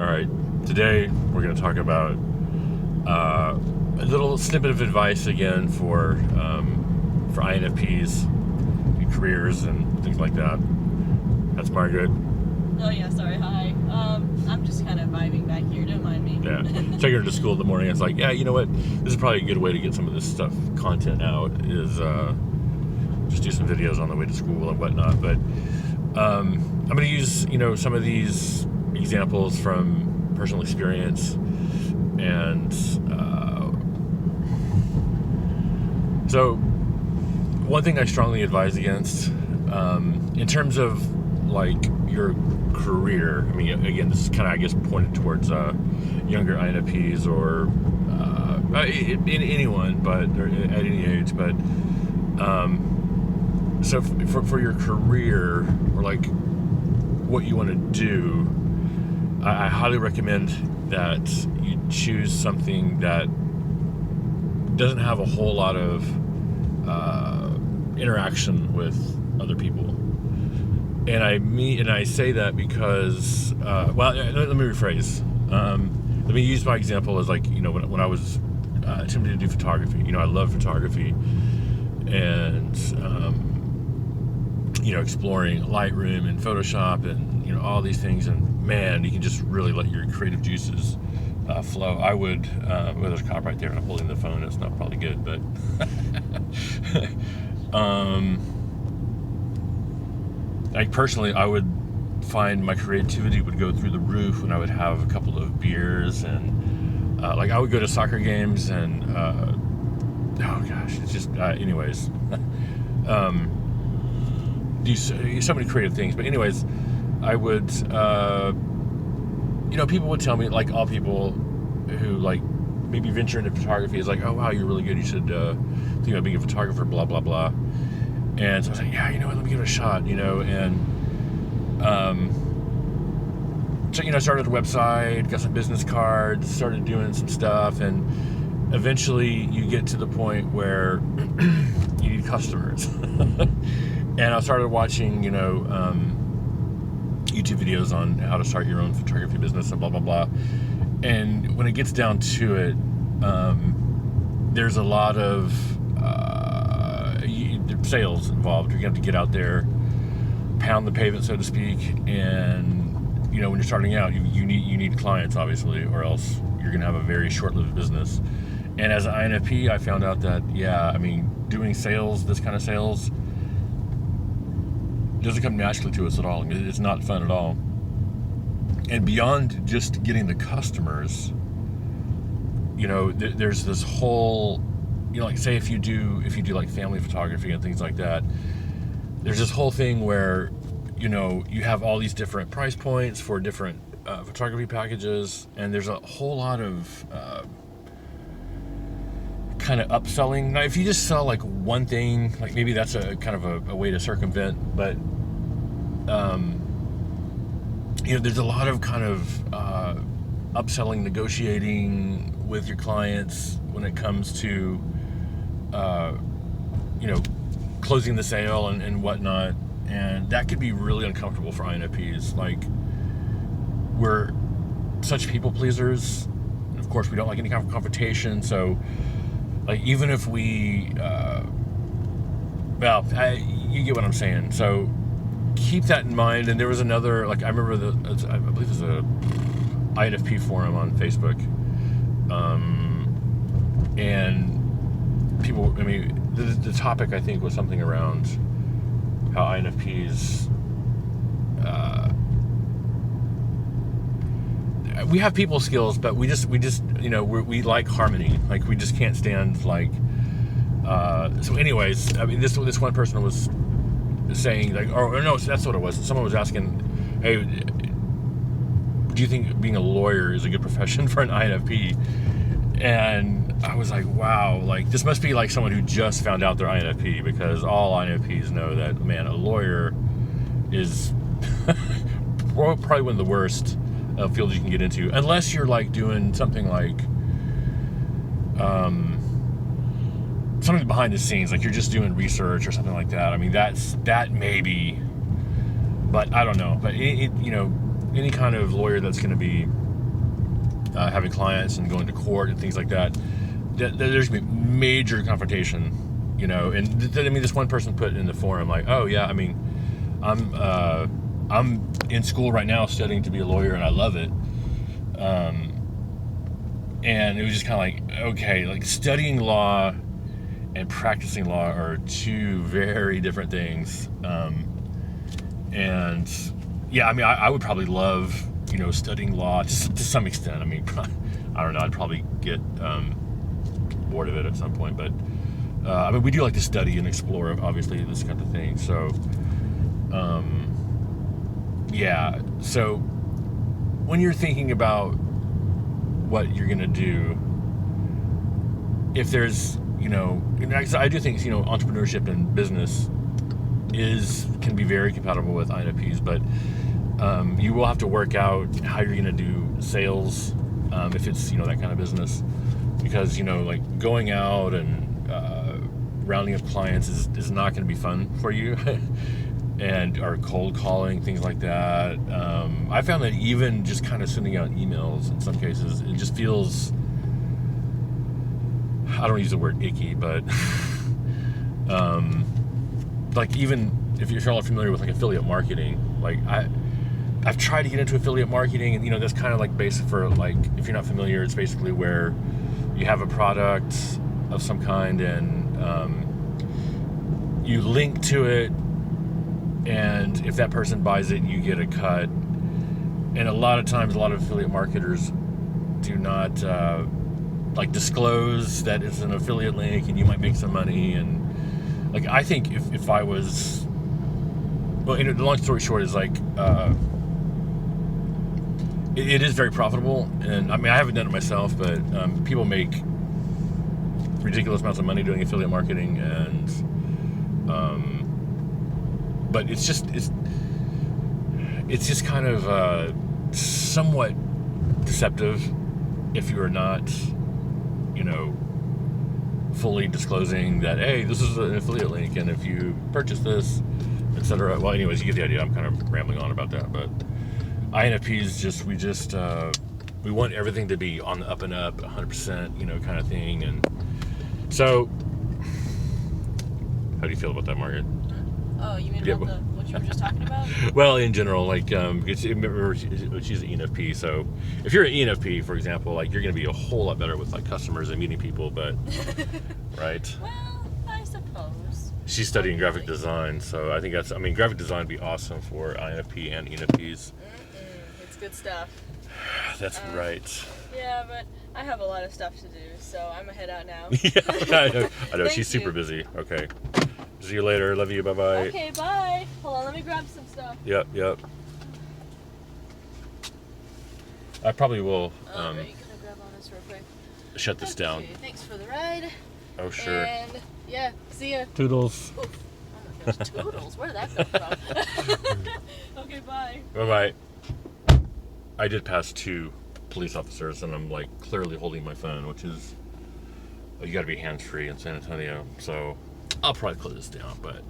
All right, today we're going to talk about a little snippet of advice again for INFPs, and careers and things like that. That's Margaret. Oh yeah, sorry, hi. I'm just kind of vibing back here, don't mind me. Yeah, taking her to school in the morning. It's like, yeah, you know what? This is probably a good way to get some of this stuff, content is just do some videos on the way to school and whatnot. But I'm going to use, some of these examples from personal experience. And so one thing I strongly advise against, in terms of like your career, I mean, again, this is kind of, I guess, pointed towards younger INFPs or in anyone, but or at any age. But so for your career or like what you want to do, I highly recommend that you choose something that doesn't have a whole lot of interaction with other people. And I say that because, let me rephrase. Let me use my example as like, when I was attempting to do photography. I love photography and, exploring Lightroom and Photoshop and, all these things. And man, you can just really let your creative juices flow. I would, there's a cop right there and I'm holding the phone. It's not probably good, but like personally, I would find my creativity would go through the roof when I would have a couple of beers and like I would go to soccer games and oh gosh, it's just anyways do so many creative things. But anyways, I would people would tell me, like all people who like maybe venture into photography is like, oh wow, you're really good, you should think about being a photographer, blah blah blah. And so I was like, yeah, what, let me give it a shot, and so I started a website, got some business cards, started doing some stuff, and eventually you get to the point where you need customers. And I started watching YouTube videos on how to start your own photography business and blah blah blah. And when it gets down to it, there's a lot of sales involved. You have to get out there, pound the pavement, so to speak. And when you're starting out, you need clients, obviously, or else you're gonna have a very short-lived business. And as an INFP, I found out that doing sales, this kind of sales, doesn't come naturally to us at all. It's not fun at all. And beyond just getting the customers, there's this whole, like say if you do like family photography and things like that, there's this whole thing where, you have all these different price points for different photography packages, and there's a whole lot of kind of upselling. Now, if you just sell like one thing, like maybe that's a kind of a way to circumvent, but there's a lot of kind of upselling, negotiating with your clients when it comes to closing the sale and whatnot, and that could be really uncomfortable for INFPs. Like, we're such people pleasers. Of course, we don't like any kind of confrontation, so like even if we you get what I'm saying. So keep that in mind. And there was another, like, I remember I believe there's a INFP forum on Facebook, and people, the topic I think was something around how INFPs we have people skills, but we just we like harmony. Like, we just can't stand like so anyways, this one person was saying, like, or no, that's what it was. Someone was asking, hey, do you think being a lawyer is a good profession for an INFP? And I was like, wow, like this must be like someone who just found out they're INFP, because all INFPs know that, man, a lawyer is probably one of the worst fields you can get into, unless you're like doing something like something behind the scenes, like you're just doing research or something like that. That maybe, but I don't know. But any kind of lawyer that's going to be having clients and going to court and things like that, there's going to be major confrontation, you know. And this one person put in the forum like, oh yeah, I mean, I'm in school right now studying to be a lawyer and I love it. And it was just kind of like, okay, like studying law and practicing law are two very different things. And yeah, I mean, I would probably love, you know, studying law to some extent. I mean, I don't know, I'd probably get bored of it at some point, but I mean, we do like to study and explore, obviously, this kind of thing. So, yeah. So when you're thinking about what you're gonna do, if there's, you know, I do think, you know, entrepreneurship and business can be very compatible with INFPs, but you will have to work out how you're gonna do sales if it's, you know, that kind of business, because, you know, like going out and rounding up clients is not going to be fun for you. Or cold calling, things like that. I found that even just kind of sending out emails in some cases, it just feels, I don't use the word icky, but like, even if you're all familiar with like affiliate marketing, like I've tried to get into affiliate marketing, and, you know, that's kind of like basic for, like, if you're not familiar, it's basically where you have a product of some kind and you link to it, and if that person buys it, you get a cut. And a lot of times, a lot of affiliate marketers do not like disclose that it's an affiliate link and you might make some money. And like, I think if I was, well, you know, the long story short is like, it is very profitable. And I mean, I haven't done it myself, but people make ridiculous amounts of money doing affiliate marketing, and but it's just kind of somewhat deceptive if you are not, you know, fully disclosing that, hey, this is an affiliate link, and if you purchase this, etc. Well, anyways, you get the idea. I'm kind of rambling on about that, but INFPs we want everything to be on the up and up, 100%, you know, kind of thing. And so, how do you feel about that, Margaret? Oh, you mean about what you were just talking about? Well, in general, like, remember, she's an ENFP, so if you're an ENFP, for example, like, you're going to be a whole lot better with, like, customers and meeting people, but, right? Well, I suppose. She's studying graphic design, so I think graphic design would be awesome for INFP and ENFPs. It's good stuff. That's right. Yeah, but I have a lot of stuff to do, so I'm gonna head out now. Yeah, I know. She's Thank super you. busy. Okay. See you later. Love you. Bye-bye. Okay, bye. Hold on, let me grab some stuff. Yep. I probably will Alright, gonna grab on this real quick. shut this down. Okay, thanks for the ride. Oh, sure. And, yeah, see ya. Toodles. Oof. Oh my gosh, toodles. Where did that come from? Okay, bye. Bye-bye. I did pass 2 police officers, and I'm, like, clearly holding my phone, which is, you gotta be hands-free in San Antonio, so I'll probably close this down, but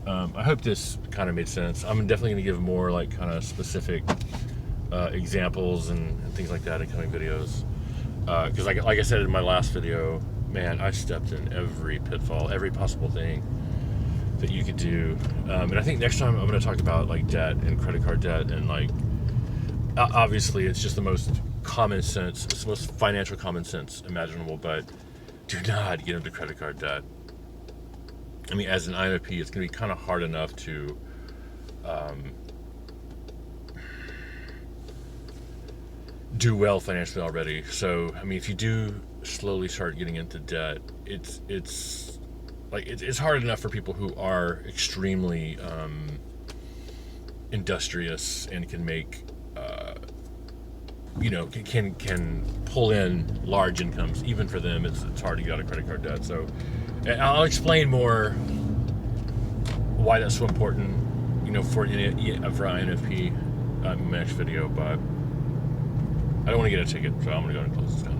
I hope this kind of made sense. I'm definitely gonna give more, like, kind of specific examples and things like that in coming videos, because like I said in my last video, man, I stepped in every pitfall, every possible thing that you could do, and I think next time I'm gonna talk about, like, debt and credit card debt, and, like, obviously it's just the most common sense, it's the most financial common sense imaginable, but do not get into credit card debt. I mean, as an INFP, it's going to be kind of hard enough to do well financially already. So, I mean, if you do slowly start getting into debt, it's hard enough for people who are extremely industrious and can make can pull in large incomes. Even for them, it's hard to get out of credit card debt. So, and I'll explain more why that's so important, for INFP in my next video. But I don't want to get a ticket, so I'm going to go and close this down.